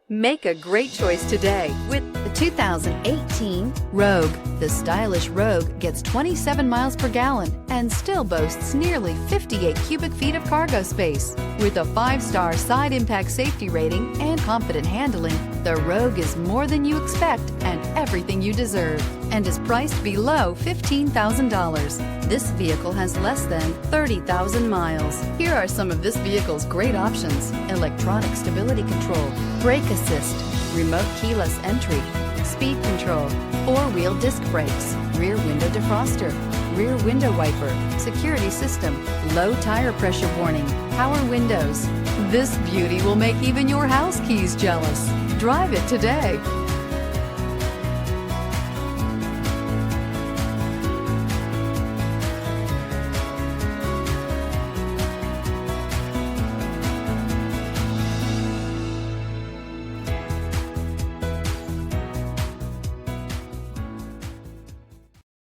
Make a great choice today with the 2018 Rogue. The stylish Rogue gets 27 miles per gallon and still boasts nearly 58 cubic feet of cargo space. With a 5-star side impact safety rating and confident handling, the Rogue is more than you expect and everything you deserve, and is priced below $15,000. This vehicle has less than 30,000 miles. Here are some of this vehicle's great options: electronic stability control, brake assist, remote keyless entry, speed control, 4-wheel disc brakes, rear window defroster, rear window wiper, security system, low tire pressure warning, power windows. This beauty will make even your house keys jealous. Drive it today.